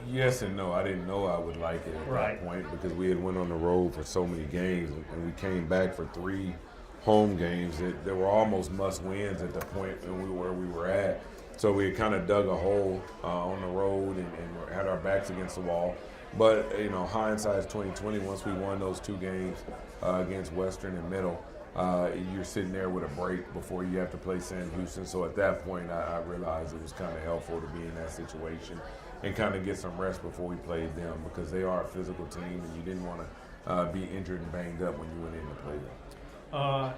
Yes and no. I didn't know I would like it at that point, because we had went on the road for so many games, and we came back for 3 home games that were almost must-wins at the point where we were at. So we had kind of dug a hole on the road and had our backs against the wall. But hindsight's 2020. Once we won those 2 games against Western and Middle, you're sitting there with a break before you have to play Sam Houston. So at that point, I realized it was kind of helpful to be in that situation and kind of get some rest before we played them, because they are a physical team, and you didn't want to be injured and banged up when you went in to play them.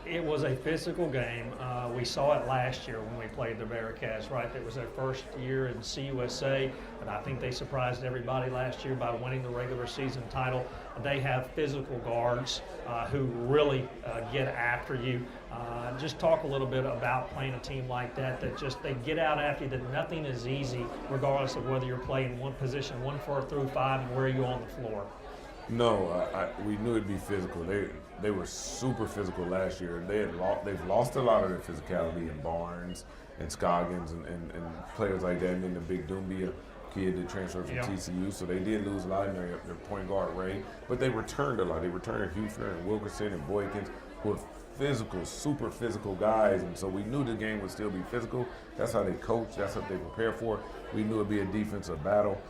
It was a physical game. We saw it last year when we played the Bearcats, right? It was their first year in CUSA, and I think they surprised everybody last year by winning the regular season title. They have physical guards who really get after you. Just talk a little bit about playing a team like that they get out after you, that nothing is easy, regardless of whether you're playing one position, 1, 4 through 5, and where are you on the floor. No, we knew it'd be physical. They were super physical last year. They've lost a lot of their physicality in Barnes and Scoggins and players like that, and then the big Doumbia kid that transferred from TCU. So they did lose a lot in their point guard, Ray, but they returned a lot. They returned Hufner and Wilkerson and Boykins, who are physical, super physical guys, and so we knew the game would still be physical. That's how they coach. That's what they prepare for. We knew it'd be a defensive battle.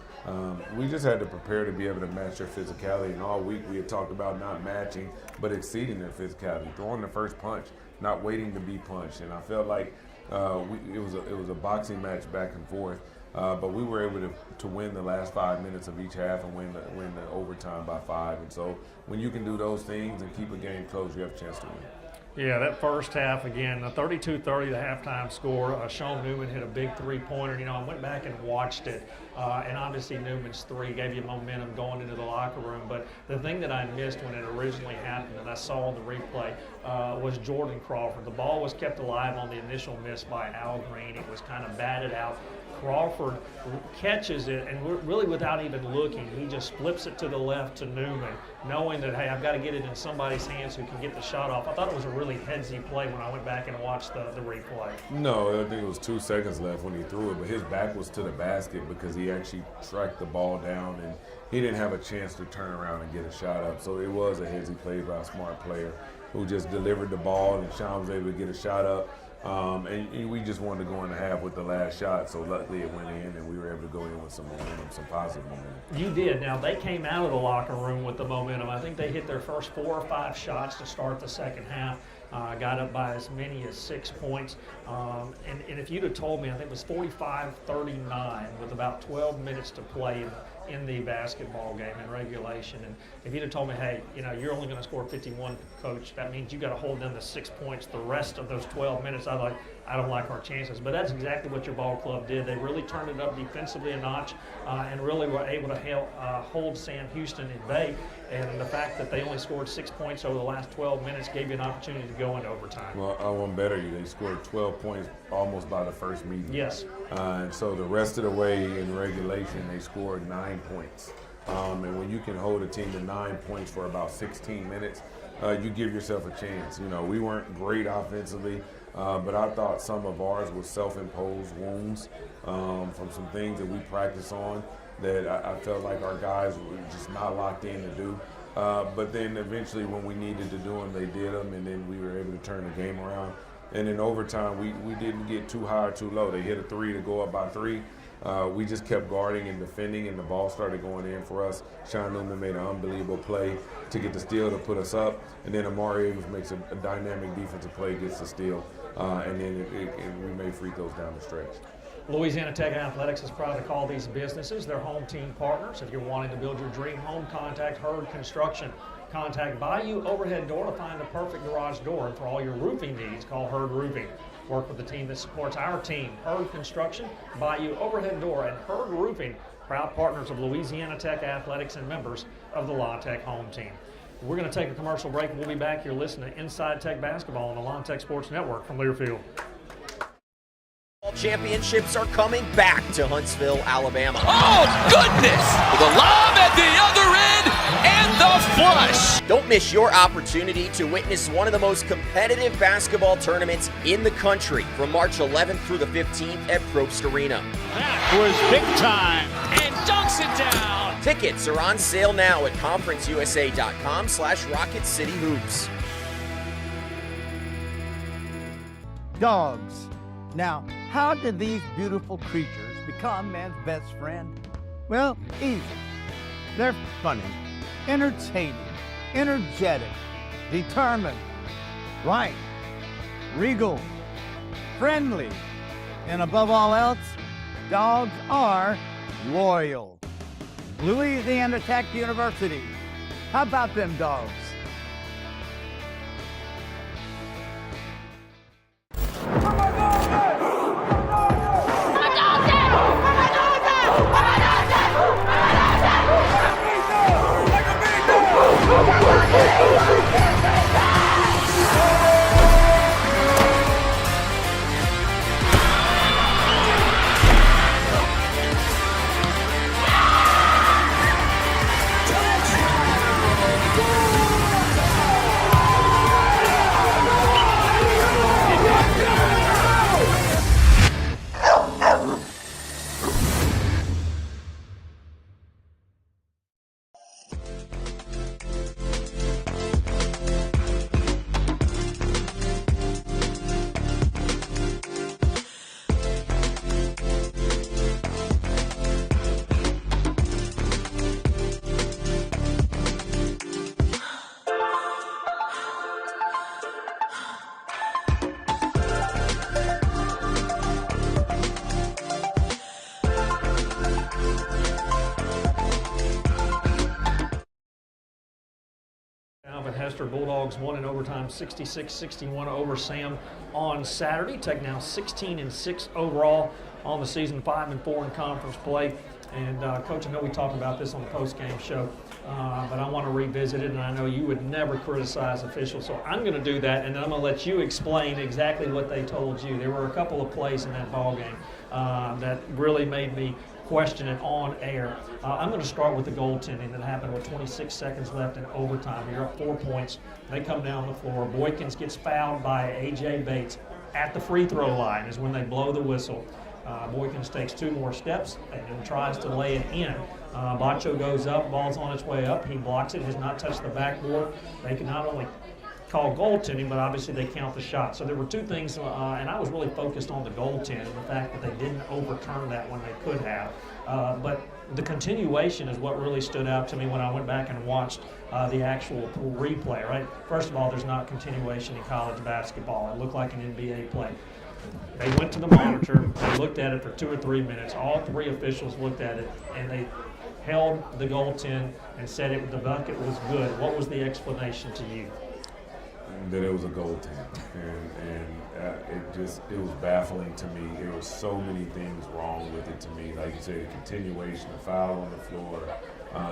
We just had to prepare to be able to match their physicality, and all week we had talked about not matching, but exceeding their physicality, throwing the first punch, not waiting to be punched. And I felt like it was a boxing match back and forth, but we were able to win the last 5 minutes of each half and win the overtime by 5. And so when you can do those things and keep a game close, you have a chance to win. Yeah, that first half, again, the 32-30, the halftime score. Sean Newman hit a big three-pointer. I went back and watched it, and obviously Newman's 3 gave you momentum going into the locker room. But the thing that I missed when it originally happened, and I saw the replay, was Jordan Crawford. The ball was kept alive on the initial miss by Al Green. It was kind of batted out. Crawford catches it, and really without even looking, he just flips it to the left to Newman, knowing that, hey, I've got to get it in somebody's hands who can get the shot off. I thought it was a really headsy play when I went back and watched the replay. No, I think it was 2 seconds left when he threw it, but his back was to the basket because he actually tracked the ball down, and he didn't have a chance to turn around and get a shot up. So it was a headsy play by a smart player who just delivered the ball, and Sean was able to get a shot up. And we just wanted to go in the half with the last shot, so luckily it went in, and we were able to go in with some momentum, some positive momentum. You did. Now, they came out of the locker room with the momentum. I think they hit their first 4 or 5 shots to start the second half. Got up by as many as 6 points. And if you'd have told me, I think it was 45-39 with about 12 minutes to play in the basketball game in regulation. And if you'd have told me, hey, you're only going to score 51, coach, that means you got to hold them to 6 points the rest of those 12 minutes. I don't like our chances. But that's exactly what your ball club did. They really turned it up defensively a notch and really were able to hold Sam Houston in bay. And the fact that they only scored 6 points over the last 12 minutes gave you an opportunity to go into overtime. Well, I won't better you. They scored 12 points almost by the first meeting. Yes. And so the rest of the way in regulation, they scored 9 points. And when you can hold a team to 9 points for about 16 minutes, you give yourself a chance. You know, we weren't great offensively, but I thought some of ours were self-imposed wounds from some things that we practice on that I felt like our guys were just not locked in to do. But then eventually when we needed to do them, they did them, and then we were able to turn the game around. And in overtime, we didn't get too high or too low. They hit a 3 to go up by 3. We just kept guarding and defending, and the ball started going in for us. Sean Newman made an unbelievable play to get the steal to put us up, and then Amari Abrams makes a dynamic defensive play, gets the steal, and then we made free throws down the stretch. Louisiana Tech Athletics is proud to call these businesses their home team partners. If you're wanting to build your dream home, contact Hurd Construction. Contact Bayou Overhead Door to find the perfect garage door. And for all your roofing needs, call Hurd Roofing. Work with the team that supports our team, Hurd Construction, Bayou Overhead Door, and Hurd Roofing, proud partners of Louisiana Tech Athletics and members of the La Tech home team. We're going to take a commercial break, and we'll be back here listening to Inside Tech Basketball on the La Tech Sports Network from Learfield. Championships are coming back to Huntsville, Alabama. Oh, goodness! The lob at the other end and the flush. Don't miss your opportunity to witness one of the most competitive basketball tournaments in the country from March 11th through the 15th at Probst Arena. That was big time. And dunks it down. Tickets are on sale now at conferenceusa.com/Rocket City Hoops. Dogs. Now, how did these beautiful creatures become man's best friend? Well, easy. They're funny, entertaining, energetic, determined, right, regal, friendly, and above all else, dogs are loyal. Louisiana Tech University. How about them dogs? Hester Bulldogs won in overtime 66-61 over Sam on Saturday. Tech now 16-6 overall on the season, 5-4 in conference play. And Coach, I know we talked about this on the post-game show, but I want to revisit it, and I know you would never criticize officials, so I'm going to do that, and then I'm going to let you explain exactly what they told you. There were a couple of plays in that ball game that really made me question it on air. I'm going to start with the goaltending that happened with 26 seconds left in overtime. You're up 4 points. They come down the floor. Boykins gets fouled by A.J. Bates at the free throw line is when they blow the whistle. Boykins takes 2 more steps and then tries to lay it in. Bacho goes up, ball's on its way up. He blocks it, has not touched the backboard. They can not only call goaltending, but obviously they count the shot. So there were 2 things, and I was really focused on the goaltend and the fact that they didn't overturn that when they could have. But the continuation is what really stood out to me when I went back and watched the actual replay, right? First of all, there's not continuation in college basketball. It looked like an NBA play. They went to the monitor, they looked at it for 2 or 3 minutes. All 3 officials looked at it, and they held the goaltend and said the bucket was good. What was the explanation to you? That it was a goaltend, and it was baffling to me. There were so many things wrong with it to me. Like you said, the continuation, the foul on the floor.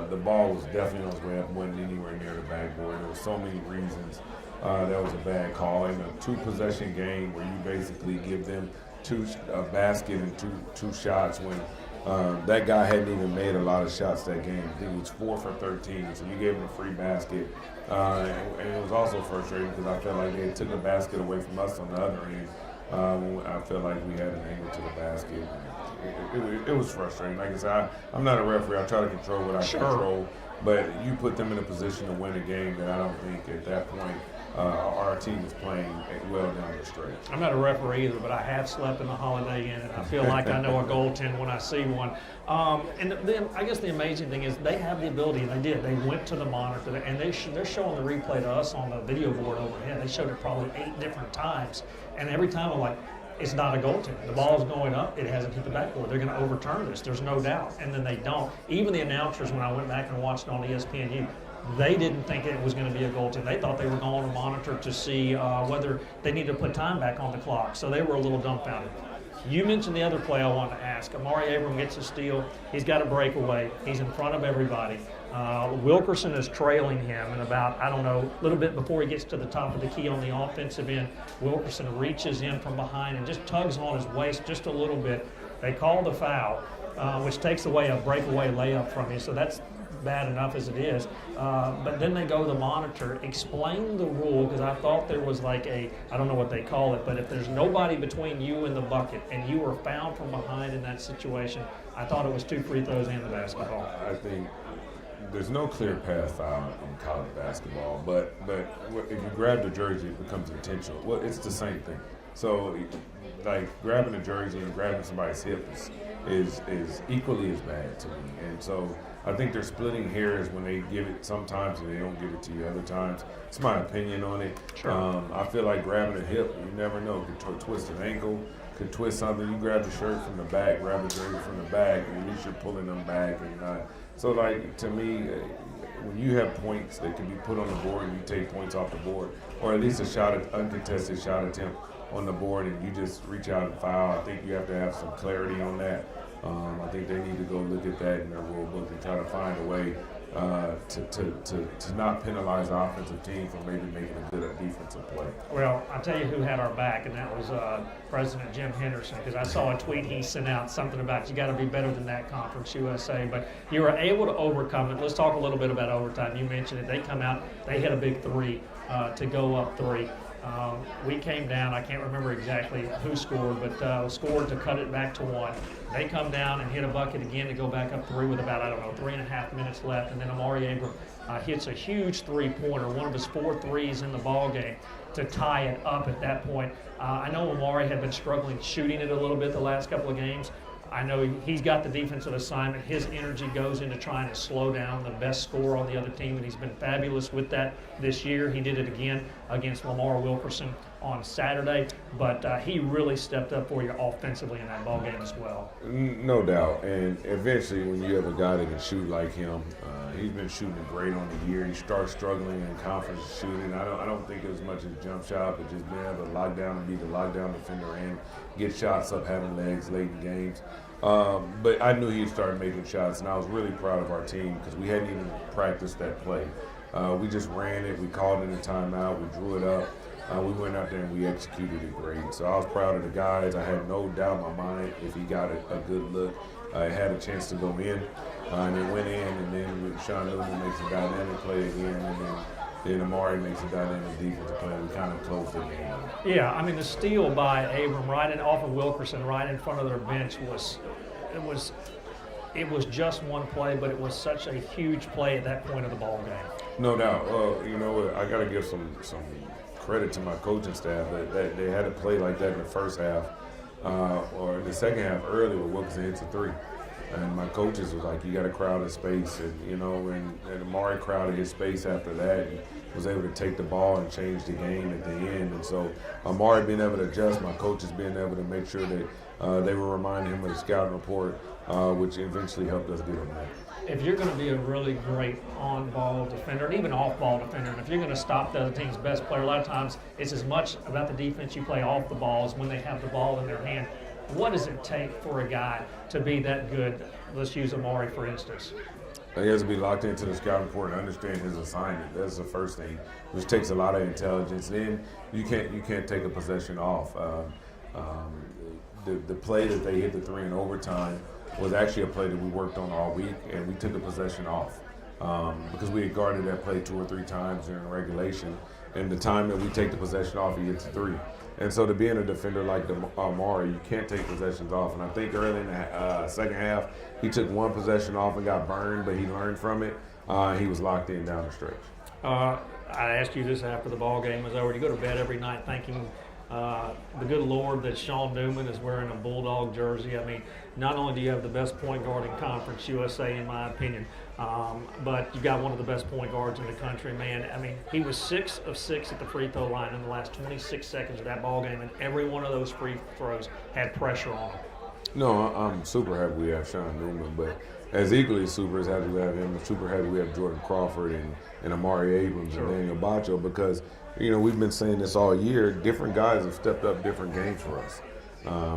The ball was definitely on its way up, wasn't anywhere near the backboard. There were so many reasons that was a bad call. In a 2-possession game where you basically give them a basket and two shots when That guy hadn't even made a lot of shots that game. I think he was 4 for 13, so you gave him a free basket. And it was also frustrating because I felt like they took a basket away from us on the other end. I felt like we had an angle to the basket. It was frustrating. Like I said, I'm not a referee. I try to control what I control. But you put them in a position to win a game that I don't think at that point our team is playing well down the stretch. I'm not a referee either, but I have slept in the Holiday Inn, and I feel like I know a goaltend when I see one. And then I guess the amazing thing is they have the ability, and they did. They went to the monitor, and they're showing the replay to us on the video board overhead. They showed it probably 8 different times, and every time I'm like, it's not a goaltend. The ball's going up. It hasn't hit the backboard. They're going to overturn this. There's no doubt. And then they don't. Even the announcers, when I went back and watched it on ESPNU, they didn't think it was going to be a goaltend. They thought they were going to monitor to see whether they needed to put time back on the clock. So they were a little dumbfounded. You mentioned the other play I wanted to ask. Amari Abram gets a steal. He's got a breakaway. He's in front of everybody. Wilkerson is trailing him, and about, I don't know, a little bit before he gets to the top of the key on the offensive end, Wilkerson reaches in from behind and just tugs on his waist just a little bit. They call the foul, which takes away a breakaway layup from you, so that's bad enough as it is. But then they go to the monitor, explain the rule, because I thought there was like I don't know what they call it, but if there's nobody between you and the bucket and you were fouled from behind in that situation, I thought it was 2 free throws and the basketball. I think there's no clear path foul in college basketball, but if you grab the jersey, it becomes intentional. Well, it's the same thing. So, like, grabbing a jersey and grabbing somebody's hip is equally as bad to me. And so I think they're splitting hairs when they give it sometimes and they don't give it to you other times. It's my opinion on it. Sure. I feel like grabbing a hip, you never know, could twist an ankle, could twist something. You grab the shirt from the back, grab the jersey from the back, and at least you're pulling them back and you're not. So, like, to me, when you have points that can be put on the board and you take points off the board, or at least uncontested shot attempt on the board and you just reach out and foul, I think you have to have some clarity on that. I think they need to go look at that in their rule book and try to find a way to not penalize the offensive team for maybe making a good defensive play. Well, I'll tell you who had our back, and that was President Jim Henderson, because I saw a tweet he sent out, something about you got to be better than that, Conference USA. But you were able to overcome it. Let's talk a little bit about overtime. You mentioned it. They come out, they hit a big 3 to go up 3. We came down, I can't remember exactly who scored, but scored to cut it back to 1. They come down and hit a bucket again to go back up 3 with about, 3.5 minutes left. And then Amari Abram hits a huge 3-pointer, one of his 4 threes in the ball game to tie it up at that point. I know Amari had been struggling shooting it a little bit the last couple of games. I know he's got the defensive assignment. His energy goes into trying to slow down the best scorer on the other team, and he's been fabulous with that this year. He did it again against Lamar Wilkerson on Saturday, but he really stepped up for you offensively in that ball game as well. No doubt, and eventually when you have a guy that can shoot like him, he's been shooting great on the year. He starts struggling in conference shooting. I don't think it was much of a jump shot, but just being able to lock down and be the lockdown defender and get shots up, having legs late in games. But I knew he'd start making shots, and I was really proud of our team because we hadn't even practiced that play. We just ran it. We called it a timeout. We drew it up. We went out there and we executed it great. So I was proud of the guys. I had no doubt in my mind if he got a good look. It had a chance to go in, and it went in, and then Sean Newman makes a dynamic play again, and then Amari makes a dynamic defensive play. We kind of closed the game. Yeah, I mean, the steal by Abram off of Wilkerson right in front of their bench it was just one play, but it was such a huge play at that point of the ball game. No doubt. You know, I got to give some credit to my coaching staff that they had a play like that in the first half, or the second half early where Wilkerson hits a 3. And my coaches was like, you got to crowd his space. And, you know, and Amari crowded his space after that and was able to take the ball and change the game at the end. And so Amari being able to adjust, my coaches being able to make sure that they were reminding him of the scouting report, which eventually helped us get him back. If you're going to be a really great on-ball defender, and even off-ball defender, and if you're going to stop the other team's best player, a lot of times it's as much about the defense you play off the ball as when they have the ball in their hand. What does it take for a guy to be that good? Let's use Amari, for instance. He has to be locked into the scouting report and understand his assignment. That's the first thing, which takes a lot of intelligence. Then you can't take a possession off. The play that they hit the 3 in overtime, was actually a play that we worked on all week, and we took a possession off because we had guarded that play 2 or 3 times during regulation. And the time that we take the possession off, he hits a 3. And so to be in a defender like Amari, you can't take possessions off. And I think early in the second half, he took 1 possession off and got burned, but he learned from it. He was locked in down the stretch. I asked you this after the ball game was over. You go to bed every night thinking the good Lord that Sean Newman is wearing a Bulldog jersey. I mean, not only do you have the best point guard in Conference USA, in my opinion, but you got one of the best point guards in the country, man. I mean, he was 6 of 6 at the free throw line in the last 26 seconds of that ball game, and every one of those free throws had pressure on him. No, I'm super happy we have Sean Newman, but as equally super as happy we have him, super happy we have Jordan Crawford and Amari Abrams and Daniel Bacho, because we've been saying this all year. Different guys have stepped up different games for us.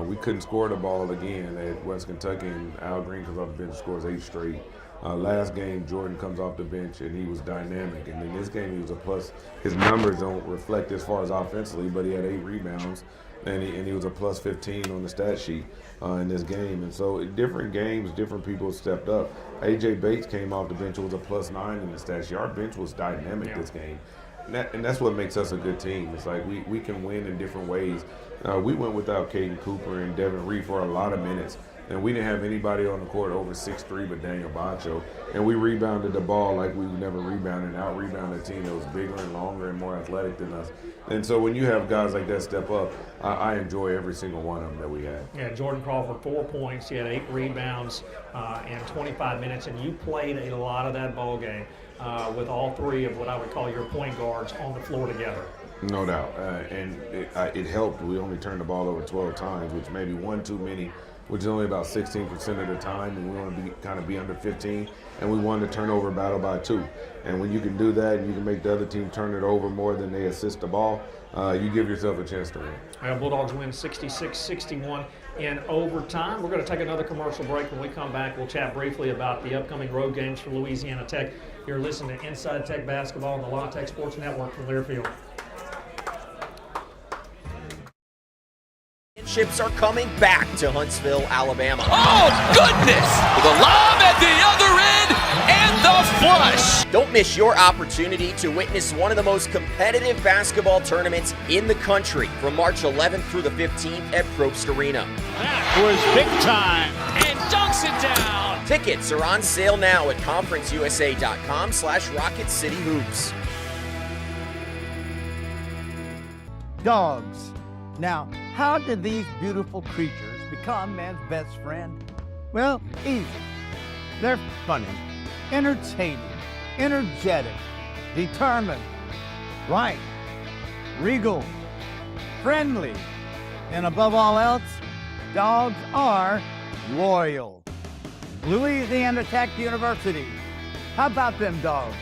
We couldn't score the ball again at West Kentucky, and Al Green comes off the bench and scores 8 straight. Last game, Jordan comes off the bench and he was dynamic. And in this game, he was a plus. His numbers don't reflect as far as offensively, but he had 8 rebounds, and he was a plus 15 on the stat sheet in this game. And so different games, different people stepped up. A.J. Bates came off the bench and was a plus 9 in the stat sheet. Our bench was dynamic this game. And that's what makes us a good team. It's like we can win in different ways. We went without Caden Cooper and Devin Reed for a lot of minutes, and we didn't have anybody on the court over 6'3" but Daniel Bacho. And we rebounded the ball like we've never rebounded, and out-rebounded a team that was bigger and longer and more athletic than us. And so when you have guys like that step up, I enjoy every single one of them that we have. Yeah, Jordan Crawford, 4 points. He had 8 rebounds in 25 minutes, and you played a lot of that ball game with all 3 of what I would call your point guards on the floor together. No doubt, and it helped. We only turned the ball over 12 times, which may be 1 too many, which is only about 16% of the time, and we want to be under 15, and we won the turnover battle by 2. And when you can do that and you can make the other team turn it over more than they assist the ball, you give yourself a chance to win. Bulldogs win 66-61 in overtime. We're going to take another commercial break. When we come back, we'll chat briefly about the upcoming road games for Louisiana Tech. You're listening to Inside Tech Basketball on the La Tech Sports Network from Learfield. Chips are coming back to Huntsville, Alabama. Oh, goodness! The lob at the other end and the flush. Don't miss your opportunity to witness one of the most competitive basketball tournaments in the country from March 11th through the 15th at Probst Arena. That was big time. And dunks it down. Tickets are on sale now at conferenceusa.com/Rocket City Hoops. Dogs. Now, how did these beautiful creatures become man's best friend? Well, easy. They're funny, entertaining, energetic, determined, right, regal, friendly, and above all else, dogs are loyal. Louisiana Tech University. How about them dogs?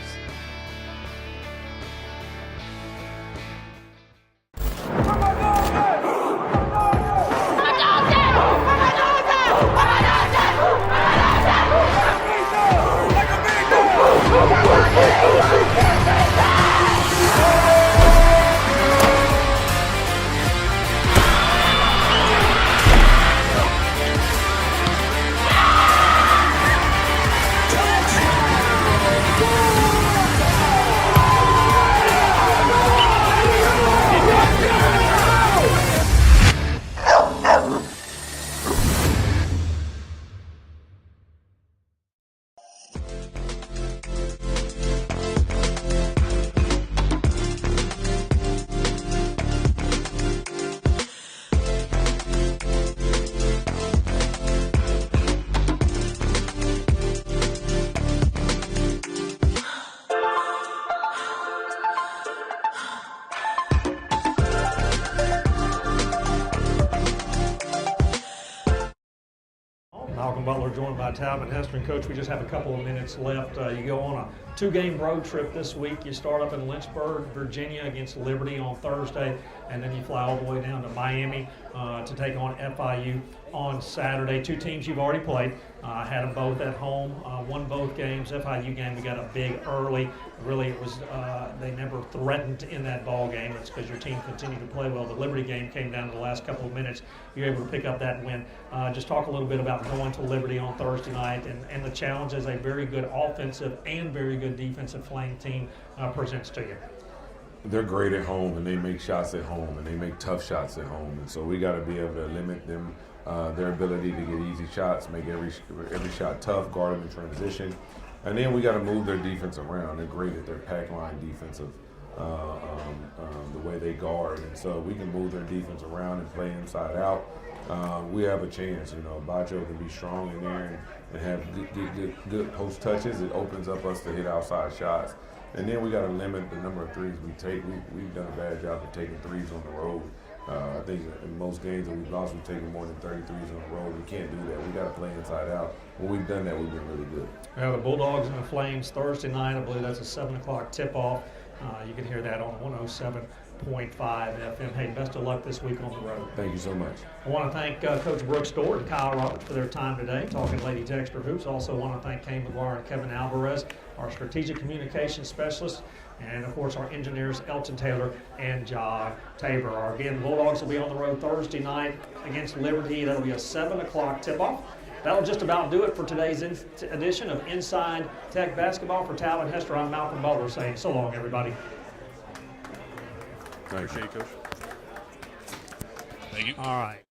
Malcolm Butler joined by Talbot Hester. And Coach, we just have a couple of minutes left. You go on a 2-game road trip this week. You start up in Lynchburg, Virginia against Liberty on Thursday, and then you fly all the way down to Miami to take on FIU on Saturday. 2 teams you've already played. Had them both at home, won both games. FIU game, we got a big early. Really, it was they never threatened in that ball game. It's because your team continued to play well. The Liberty game came down to the last couple of minutes. You're able to pick up that win. Just talk a little bit about going to Liberty on Thursday night and the challenge as a very good offensive and very good defensive flank team presents to you. They're great at home, and they make shots at home, and they make tough shots at home. And so we got to be able to limit them, their ability to get easy shots, make every shot tough, guard them in transition. And then we got to move their defense around. They're great at their pack line defensive, the way they guard. And so we can move their defense around and play inside out. We have a chance. Bacho can be strong in there and have good post touches. It opens up us to hit outside shots. And then we got to limit the number of threes we take. We've done a bad job of taking threes on the road. I think in most games that we've lost, we've taken more than 30 threes on the road. We can't do that. We got to play inside out. When we've done that, we've been really good. The Bulldogs and the Flames Thursday night. I believe that's a 7 o'clock tip-off. You can hear that on 107.5 FM. Hey, best of luck this week on the road. Thank you so much. I want to thank Coach Brooks Store and Kyle Roberts for their time today talking Lady Texter Hoops. Also want to thank Kane McGuire and Kevin Alvarez, our strategic communications specialists, and of course our engineers Elton Taylor and John Tabor. Again, Bulldogs will be on the road Thursday night against Liberty. That'll be a 7 o'clock tip-off. That'll just about do it for today's edition of Inside Tech Basketball. For Talbot Hester, I'm Malcolm Butler saying so long, everybody. Thank you. Appreciate you, Coach. Thank you. All right.